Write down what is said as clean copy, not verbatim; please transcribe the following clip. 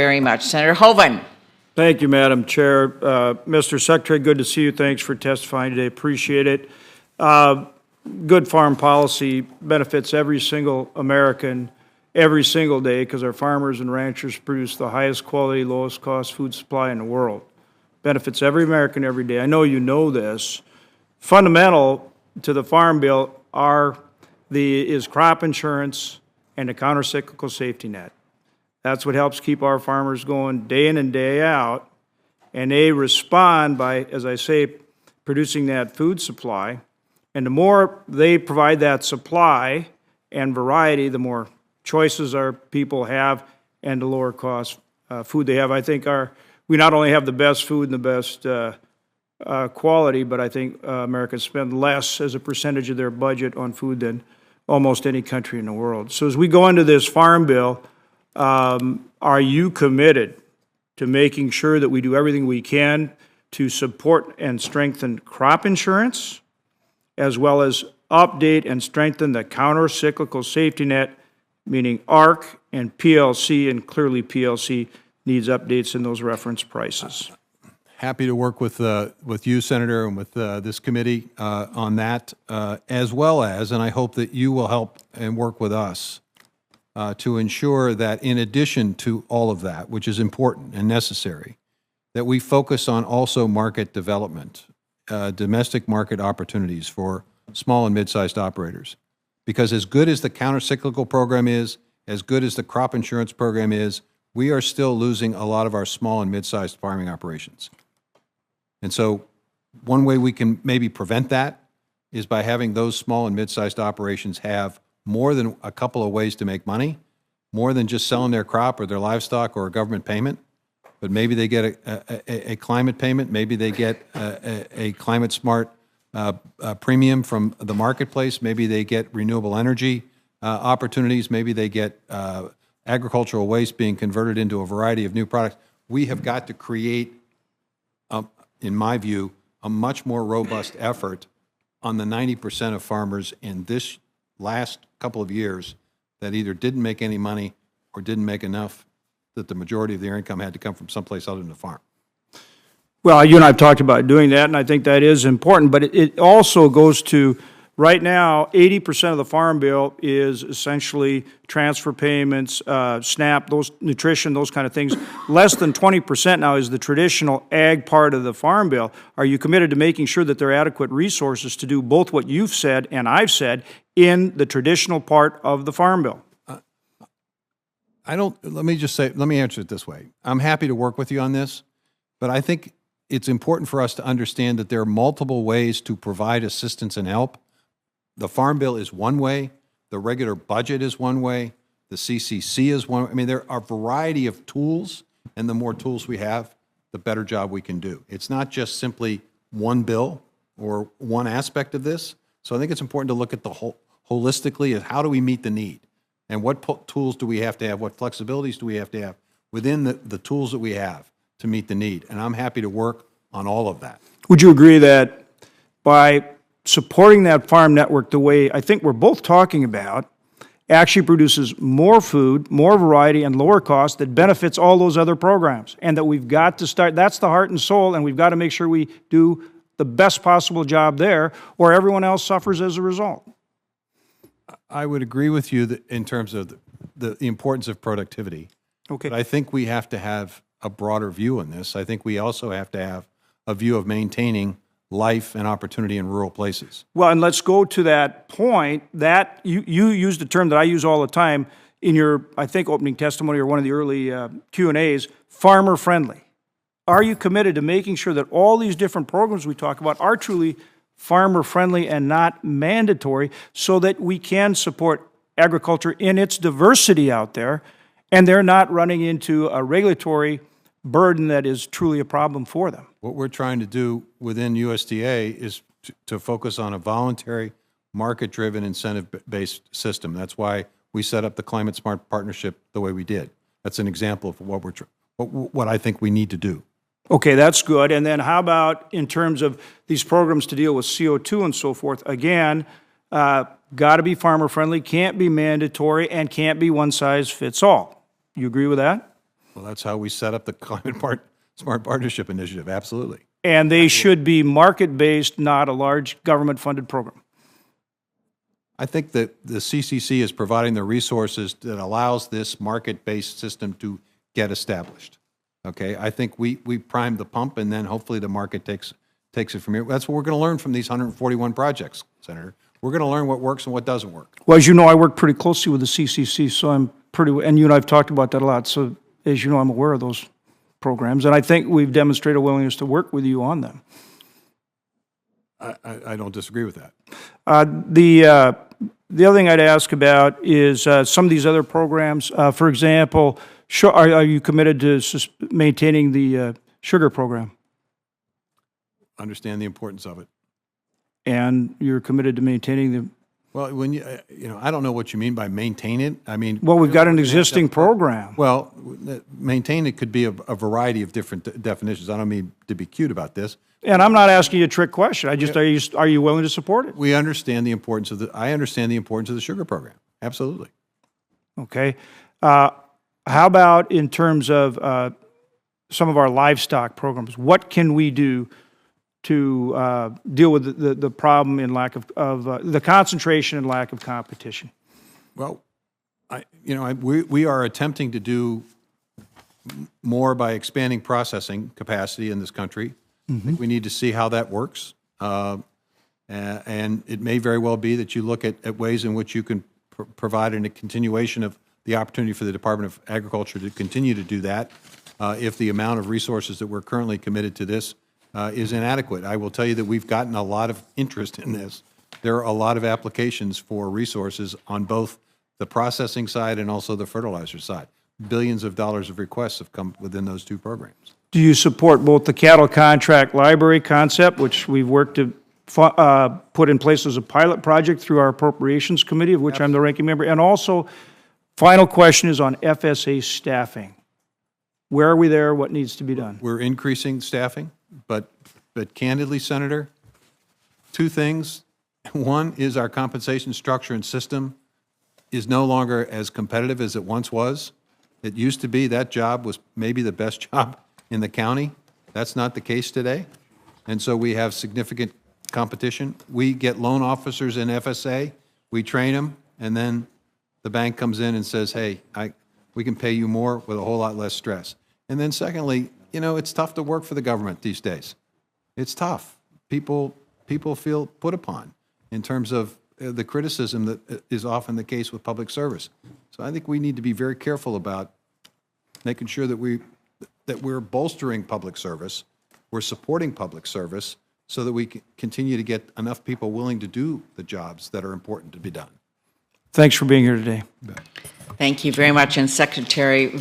very much. Senator Hoeven. Thank you, Madam Chair. Mr. Secretary, good to see you. Thanks for testifying today. Appreciate it. Good farm policy benefits every single American every single day because our farmers and ranchers produce the highest quality, lowest cost food supply in the world. Benefits every American every day. I know you know this. Fundamental to the Farm Bill is crop insurance and the countercyclical safety net. That's what helps keep our farmers going day in and day out. And they respond by, as I say, producing that food supply. And the more they provide that supply and variety, the more choices our people have and the lower cost food they have. I think we not only have the best food and the best quality, but I think Americans spend less as a percentage of their budget on food than almost any country in the world. So as we go into this Farm Bill, are you committed to making sure that we do everything we can to support and strengthen crop insurance, as well as update and strengthen the counter-cyclical safety net, meaning ARC and PLC, and clearly PLC needs updates in those reference prices? Happy to work with you, Senator, and with this committee on that, as well as, and I hope that you will help and work with us to ensure that in addition to all of that, which is important and necessary, that we focus on also market development, domestic market opportunities for small and mid-sized operators. Because as good as the countercyclical program is, as good as the crop insurance program is, we are still losing a lot of our small and mid-sized farming operations. And so one way we can maybe prevent that is by having those small and mid-sized operations have more than a couple of ways to make money, more than just selling their crop or their livestock or a government payment. But maybe they get a climate payment, maybe they get a climate smart premium from the marketplace, maybe they get renewable energy opportunities, maybe they get agricultural waste being converted into a variety of new products. We have got to create, in my view, a much more robust effort on the 90% of farmers in this last couple of years that either didn't make any money or didn't make enough that the majority of their income had to come from someplace other than the farm. Well, you and I have talked about doing that, and I think that is important, but it also goes to, right now, 80% of the Farm Bill is essentially transfer payments, SNAP, those nutrition, those kind of things. Less than 20% now is the traditional ag part of the Farm Bill. Are you committed to making sure that there are adequate resources to do both what you've said and I've said in the traditional part of the Farm Bill? Let me answer it this way. I'm happy to work with you on this, but I think it's important for us to understand that there are multiple ways to provide assistance and help. The Farm Bill is one way, the regular budget is one way, the CCC is one way. I mean, there are a variety of tools, and the more tools we have, the better job we can do. It's not just simply one bill or one aspect of this. So I think it's important to look at the whole holistically at how do we meet the need, and what tools do we have to have, what flexibilities do we have to have within the tools that we have to meet the need. And I'm happy to work on all of that. Would you agree that by supporting that farm network the way I think we're both talking about actually produces more food, more variety, and lower cost that benefits all those other programs, and that we've got to start, that's the heart and soul, and we've got to make sure we do the best possible job there, or everyone else suffers as a result? I would agree with you that in terms of the importance of productivity. Okay. But I think we have to have a broader view on this. I think we also have to have a view of maintaining life and opportunity in rural places. Well, and let's go to that point. That you used a term that I use all the time in your, I think, opening testimony or one of the early Q&As, farmer friendly. Are you committed to making sure that all these different programs we talk about are truly farmer friendly and not mandatory, so that we can support agriculture in its diversity out there, and they're not running into a regulatory burden that is truly a problem for them? What we're trying to do within USDA is to focus on a voluntary, market-driven, incentive-based system. That's why we set up the Climate Smart Partnership the way we did. That's an example of what I think we need to do. Okay, that's good. And then how about in terms of these programs to deal with CO2 and so forth? Again, got to be farmer-friendly, can't be mandatory, and can't be one-size-fits-all. You agree with that? Well, that's how we set up the Smart Partnership Initiative, absolutely. And they should be market-based, not a large government-funded program. I think that the CCC is providing the resources that allows this market-based system to get established. Okay, I think we prime the pump, and then hopefully the market takes it from here. That's what we're going to learn from these 141 projects, Senator. We're going to learn what works and what doesn't work. Well, as you know, I work pretty closely with the CCC, so I'm and you and I have talked about that a lot, so as you know, I'm aware of those programs, and I think we've demonstrated a willingness to work with you on them. I don't disagree with that. The other thing I'd ask about is some of these other programs. For example, are you committed to maintaining the sugar program? Understand the importance of it. And you're committed to maintaining the... Well, when I don't know what you mean by maintain it. I mean... Well, we've got an existing program. Well, maintain it could be a variety of different definitions. I don't mean to be cute about this. And I'm not asking you a trick question. I just, are you willing to support it? We understand the importance of I understand the importance of the sugar program. Absolutely. Okay. How about in terms of some of our livestock programs? What can we do to deal with the problem in lack of the concentration and lack of competition? Well, we are attempting to do more by expanding processing capacity in this country. I think we need to see how that works. And it may very well be that you look at ways in which you can provide a continuation of the opportunity for the Department of Agriculture to continue to do that if the amount of resources that we're currently committed to this is inadequate. I will tell you that we've gotten a lot of interest in this. There are a lot of applications for resources on both the processing side and also the fertilizer side. Billions of dollars of requests have come within those two programs. Do you support both the cattle contract library concept, which we've worked to put in place as a pilot project through our Appropriations Committee, of which I'm the ranking member, and also, final question is on FSA staffing. Where are we there? What needs to be done? We're increasing staffing, but candidly, Senator, two things. One is our compensation structure and system is no longer as competitive as it once was. It used to be that job was maybe the best job in the county. That's not the case today. And so we have significant competition. We get loan officers in FSA, we train them, and then the bank comes in and says, hey, we can pay you more with a whole lot less stress. And then secondly, it's tough to work for the government these days. It's tough. People feel put upon in terms of the criticism that is often the case with public service. So I think we need to be very careful about making sure that we're bolstering public service, we're supporting public service, so that we can continue to get enough people willing to do the jobs that are important to be done. Thanks for being here today. Thank you very much, and Secretary